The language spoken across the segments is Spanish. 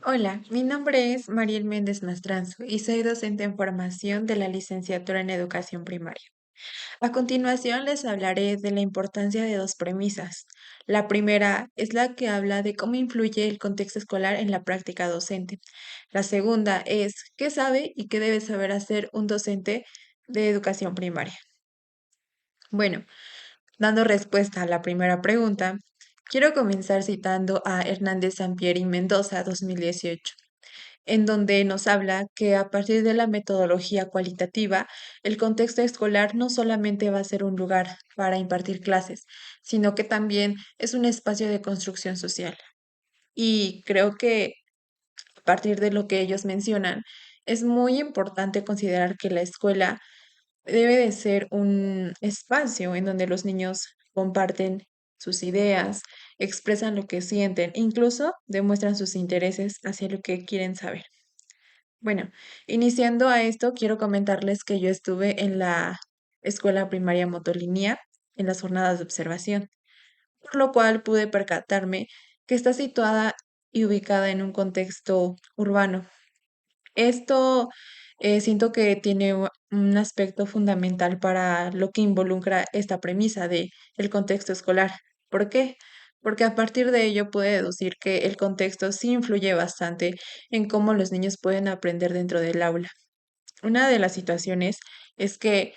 Hola, mi nombre es Mariel Méndez Mastranzo y soy docente en formación de la licenciatura en educación primaria. A continuación les hablaré de la importancia de dos premisas. La primera es la que habla de cómo influye el contexto escolar en la práctica docente. La segunda es qué sabe y qué debe saber hacer un docente de educación primaria. Bueno, dando respuesta a la primera pregunta, quiero comenzar citando a Hernández Sampieri Mendoza 2018, en donde nos habla que a partir de la metodología cualitativa, el contexto escolar no solamente va a ser un lugar para impartir clases, sino que también es un espacio de construcción social. Y creo que a partir de lo que ellos mencionan, es muy importante considerar que la escuela debe de ser un espacio en donde los niños comparten sus ideas, expresan lo que sienten, incluso demuestran sus intereses hacia lo que quieren saber. Bueno, iniciando a esto, quiero comentarles que yo estuve en la escuela primaria Motolinía en las jornadas de observación, por lo cual pude percatarme que está situada y ubicada en un contexto urbano. Esto siento que tiene un aspecto fundamental para lo que involucra esta premisa de el contexto escolar. ¿Por qué? Porque a partir de ello pude deducir que el contexto sí influye bastante en cómo los niños pueden aprender dentro del aula. Una de las situaciones es que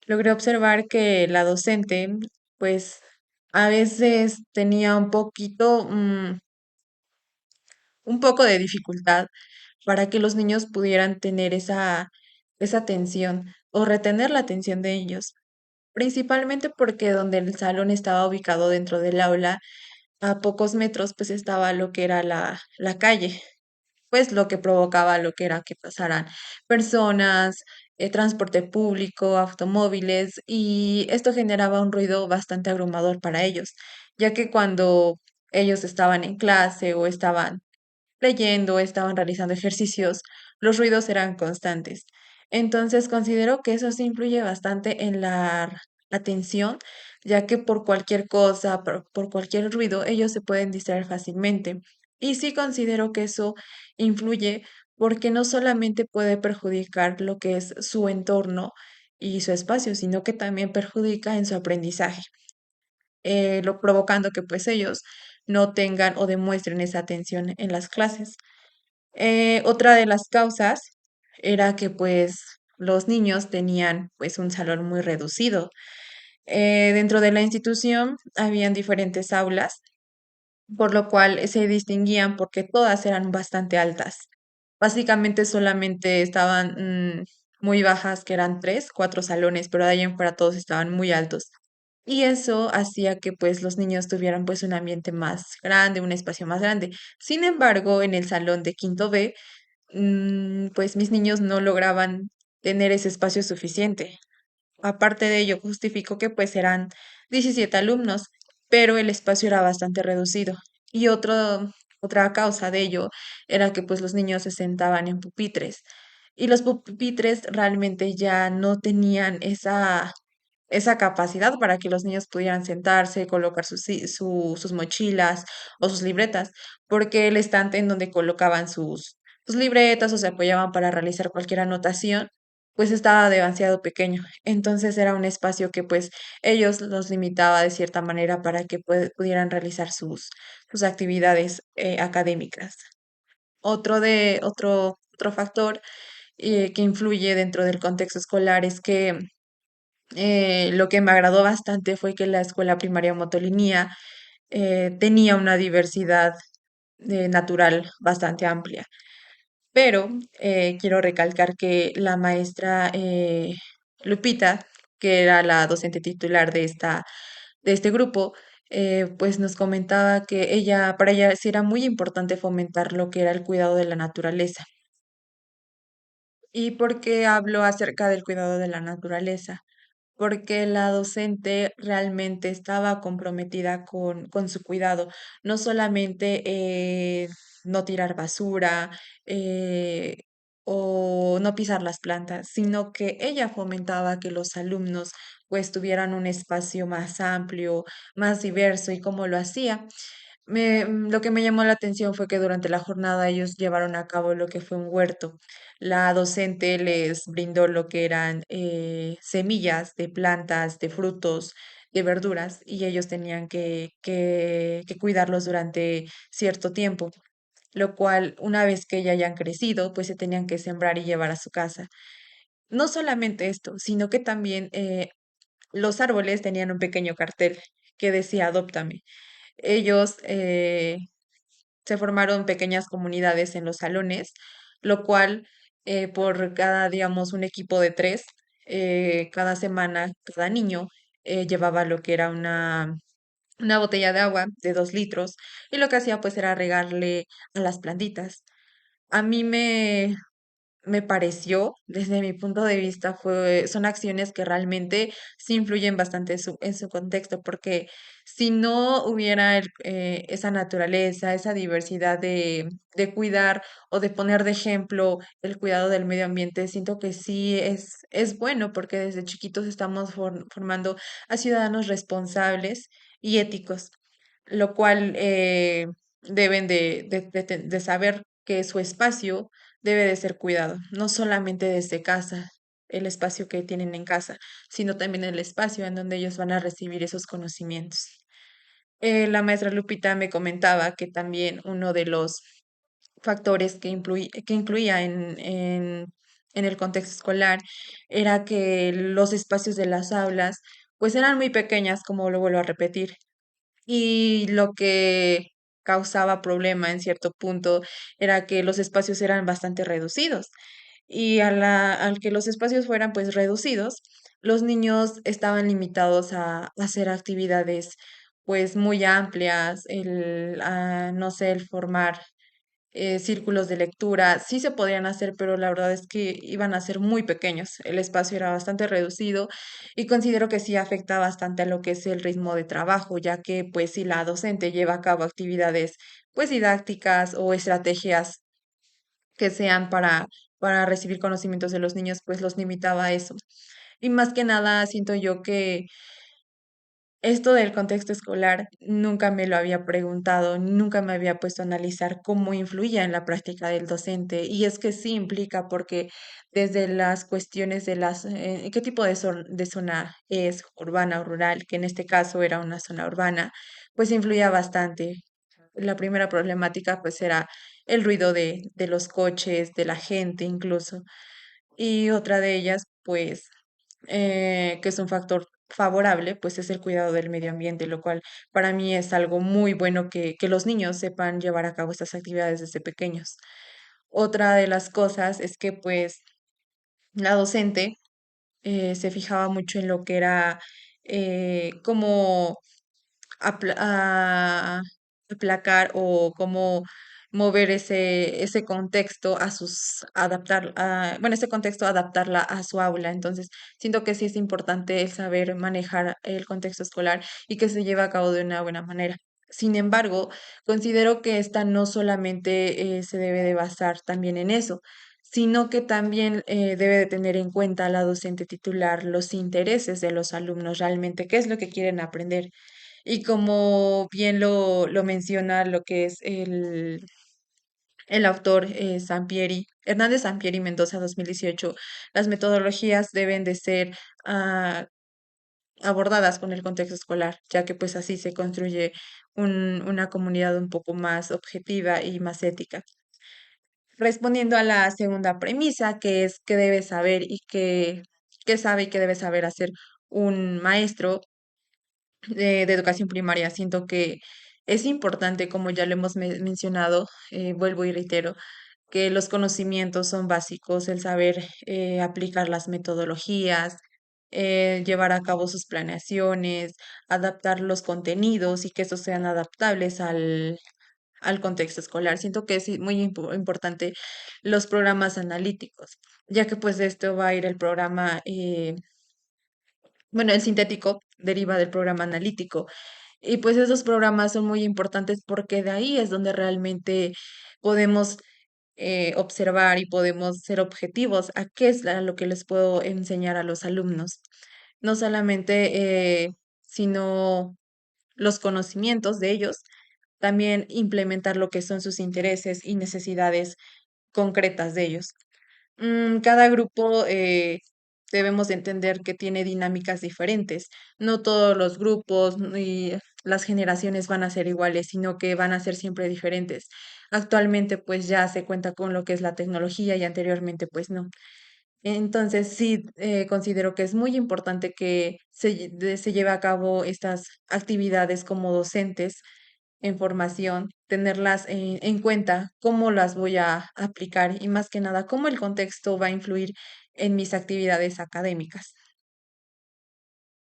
logré observar que la docente, pues, a veces tenía un poco de dificultad para que los niños pudieran tener esa atención o retener la atención de ellos, principalmente porque donde el salón estaba ubicado dentro del aula, a pocos metros, pues estaba lo que era la calle, pues lo que provocaba lo que era que pasaran personas, transporte público, automóviles, y esto generaba un ruido bastante abrumador para ellos, ya que cuando ellos estaban en clase o estaban leyendo, estaban realizando ejercicios, los ruidos eran constantes. Entonces considero que eso sí influye bastante en la atención, ya que por cualquier cosa, por cualquier ruido, ellos se pueden distraer fácilmente. Y sí considero que eso influye porque no solamente puede perjudicar lo que es su entorno y su espacio, sino que también perjudica en su aprendizaje, lo provocando que pues ellos no tengan o demuestren esa atención en las clases. Otra de las causas era que pues los niños tenían pues un salón muy reducido. Dentro de la institución habían diferentes aulas, por lo cual se distinguían porque todas eran bastante altas. Básicamente solamente estaban muy bajas, que eran tres, cuatro salones, pero de ahí en fuera todos estaban muy altos. Y eso hacía que pues los niños tuvieran pues un ambiente más grande, un espacio más grande. Sin embargo, en el salón de quinto B, pues mis niños no lograban tener ese espacio suficiente. Aparte de ello, justificó que pues eran 17 alumnos, pero el espacio era bastante reducido. Y otra causa de ello era que pues los niños se sentaban en pupitres y los pupitres realmente ya no tenían esa capacidad para que los niños pudieran sentarse, colocar sus mochilas o sus libretas, porque el estante en donde colocaban sus libretas o se apoyaban para realizar cualquier anotación, pues estaba demasiado pequeño. Entonces era un espacio que pues ellos los limitaba de cierta manera para que pudieran realizar sus actividades académicas. Otro factor que influye dentro del contexto escolar es que lo que me agradó bastante fue que la escuela primaria Motolinía tenía una diversidad natural bastante amplia. Pero quiero recalcar que la maestra Lupita, que era la docente titular de este grupo, pues nos comentaba que para ella sí era muy importante fomentar lo que era el cuidado de la naturaleza. ¿Y por qué hablo acerca del cuidado de la naturaleza? Porque la docente realmente estaba comprometida con su cuidado, no solamente no tirar basura eh, o no pisar las plantas, sino que ella fomentaba que los alumnos pues tuvieran un espacio más amplio, más diverso y cómo lo hacía. Lo que me llamó la atención fue que durante la jornada ellos llevaron a cabo lo que fue un huerto. La docente les brindó lo que eran semillas de plantas, de frutos, de verduras, y ellos tenían que cuidarlos durante cierto tiempo, lo cual una vez que ya hayan crecido, pues se tenían que sembrar y llevar a su casa. No solamente esto, sino que también los árboles tenían un pequeño cartel que decía Adóptame. Ellos se formaron pequeñas comunidades en los salones, lo cual por cada, digamos, un equipo de tres, cada semana, cada niño llevaba lo que era una botella de agua de 2 litros, y lo que hacía pues era regarle a las plantitas. A mí me pareció, desde mi punto de vista, son acciones que realmente sí influyen bastante en su contexto, porque si no hubiera esa naturaleza, esa diversidad de cuidar o de poner de ejemplo el cuidado del medio ambiente, siento que sí es bueno, porque desde chiquitos estamos formando a ciudadanos responsables y éticos, lo cual deben de saber que su espacio debe de ser cuidado, no solamente desde casa, el espacio que tienen en casa, sino también el espacio en donde ellos van a recibir esos conocimientos. La maestra Lupita me comentaba que también uno de los factores que incluía en el contexto escolar era que los espacios de las aulas pues eran muy pequeñas, como lo vuelvo a repetir, y lo que causaba problema en cierto punto era que los espacios eran bastante reducidos. Y al que los espacios fueran pues reducidos, los niños estaban limitados a hacer actividades pues muy amplias, no sé, el formar círculos de lectura, sí se podían hacer, pero la verdad es que iban a ser muy pequeños. El espacio era bastante reducido y considero que sí afecta bastante a lo que es el ritmo de trabajo, ya que pues si la docente lleva a cabo actividades pues didácticas o estrategias que sean para recibir conocimientos de los niños, pues los limitaba a eso. Y más que nada, siento yo que esto del contexto escolar nunca me lo había preguntado, nunca me había puesto a analizar cómo influía en la práctica del docente. Y es que sí implica, porque desde las cuestiones de qué tipo de zona es, urbana o rural, que en este caso era una zona urbana, pues influía bastante. La primera problemática pues era el ruido de los coches, de la gente incluso. Y otra de ellas, pues, que es un factor favorable, pues es el cuidado del medio ambiente, lo cual para mí es algo muy bueno que los niños sepan llevar a cabo estas actividades desde pequeños. Otra de las cosas es que, pues, la docente se fijaba mucho en lo que era cómo aplacar o cómo mover ese contexto bueno, ese contexto adaptarla a su aula. Entonces, siento que sí es importante el saber manejar el contexto escolar y que se lleve a cabo de una buena manera. Sin embargo, considero que esta no solamente se debe de basar también en eso, sino que también debe de tener en cuenta la docente titular los intereses de los alumnos realmente, qué es lo que quieren aprender. Y como bien lo menciona lo que es el autor Hernández Sampieri Mendoza 2018, las metodologías deben de ser abordadas con el contexto escolar, ya que pues así se construye una comunidad un poco más objetiva y más ética. Respondiendo a la segunda premisa, que es qué debe saber y qué sabe y qué debe saber hacer un maestro de educación primaria. Siento que es importante, como ya lo hemos mencionado, vuelvo y reitero, que los conocimientos son básicos, el saber aplicar las metodologías, llevar a cabo sus planeaciones, adaptar los contenidos y que estos sean adaptables al contexto escolar. Siento que es muy importante los programas analíticos, ya que pues de esto va a ir el programa, bueno, el sintético deriva del programa analítico. Y pues esos programas son muy importantes porque de ahí es donde realmente podemos observar y podemos ser objetivos a qué es lo que les puedo enseñar a los alumnos. No solamente, sino los conocimientos de ellos, también implementar lo que son sus intereses y necesidades concretas de ellos. Cada grupo debemos de entender que tiene dinámicas diferentes. No todos los grupos y las generaciones van a ser iguales, sino que van a ser siempre diferentes. Actualmente pues ya se cuenta con lo que es la tecnología y anteriormente pues no. Entonces sí, considero que es muy importante que se lleve a cabo estas actividades como docentes en formación, tenerlas en cuenta, cómo las voy a aplicar y más que nada, cómo el contexto va a influir en mis actividades académicas.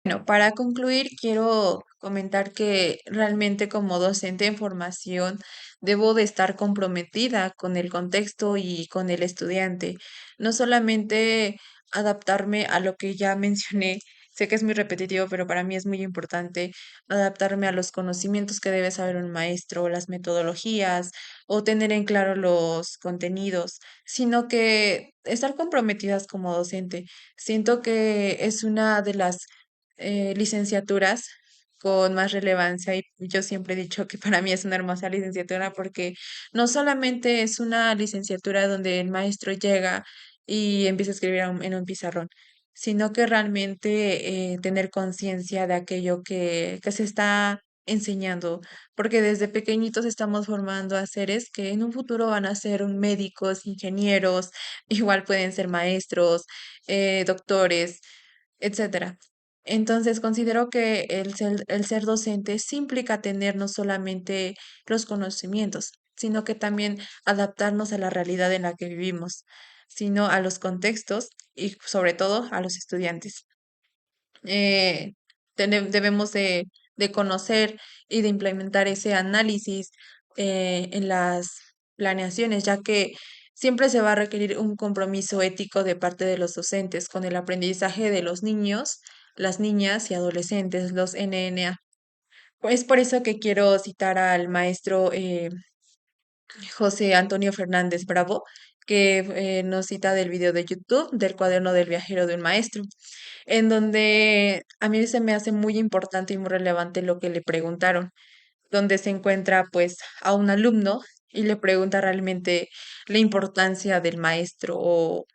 Bueno, para concluir, quiero comentar que realmente como docente en formación debo de estar comprometida con el contexto y con el estudiante, no solamente adaptarme a lo que ya mencioné. Sé que es muy repetitivo, pero para mí es muy importante adaptarme a los conocimientos que debe saber un maestro, las metodologías o tener en claro los contenidos, sino que estar comprometidas como docente. Siento que es una de las licenciaturas con más relevancia y yo siempre he dicho que para mí es una hermosa licenciatura porque no solamente es una licenciatura donde el maestro llega y empieza a escribir en un pizarrón, sino que realmente tener conciencia de aquello que se está enseñando, porque desde pequeñitos estamos formando a seres que en un futuro van a ser médicos, ingenieros, igual pueden ser maestros, doctores, etcétera. Entonces, considero que el ser docente sí implica tener no solamente los conocimientos, sino que también adaptarnos a la realidad en la que vivimos, sino a los contextos y sobre todo a los estudiantes. Eh, debemos de conocer y de implementar ese análisis en las planeaciones, ya que siempre se va a requerir un compromiso ético de parte de los docentes con el aprendizaje de los niños, las niñas y adolescentes, los NNA. Es por eso que quiero citar al maestro José Antonio Fernández Bravo, que nos cita del video de YouTube del cuaderno del viajero de un maestro, en donde a mí se me hace muy importante y muy relevante lo que le preguntaron, donde se encuentra pues a un alumno y le pregunta realmente la importancia del maestro, o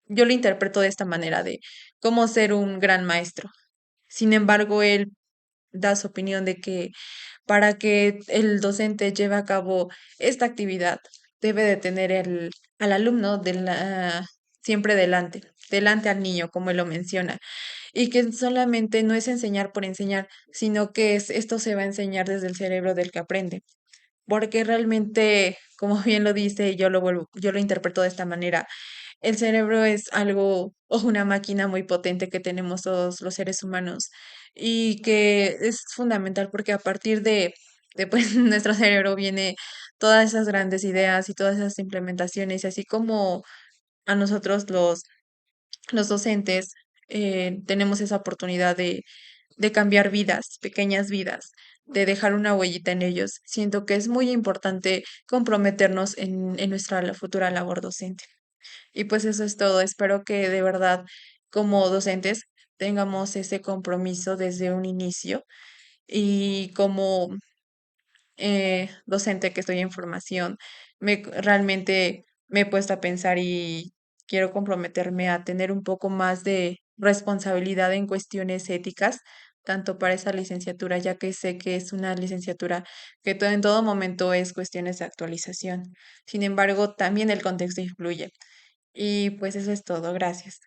yo lo interpreto de esta manera de cómo ser un gran maestro. Sin embargo, él da su opinión de que para que el docente lleve a cabo esta actividad, debe de tener al alumno siempre delante, delante al niño, como él lo menciona, y que solamente no es enseñar por enseñar, sino que esto se va a enseñar desde el cerebro del que aprende, porque realmente, como bien lo dice, yo lo interpreto de esta manera. El cerebro es algo o una máquina muy potente que tenemos todos los seres humanos y que es fundamental porque a partir de pues, nuestro cerebro viene todas esas grandes ideas y todas esas implementaciones, y así como a nosotros los docentes tenemos esa oportunidad de cambiar vidas, pequeñas vidas, de dejar una huellita en ellos. Siento que es muy importante comprometernos en nuestra futura labor docente. Y pues eso es todo. Espero que de verdad, como docentes, tengamos ese compromiso desde un inicio y como docente que estoy en formación, realmente me he puesto a pensar y quiero comprometerme a tener un poco más de responsabilidad en cuestiones éticas, tanto para esa licenciatura, ya que sé que es una licenciatura que en todo momento es cuestiones de actualización. Sin embargo, también el contexto influye. Y pues eso es todo. Gracias.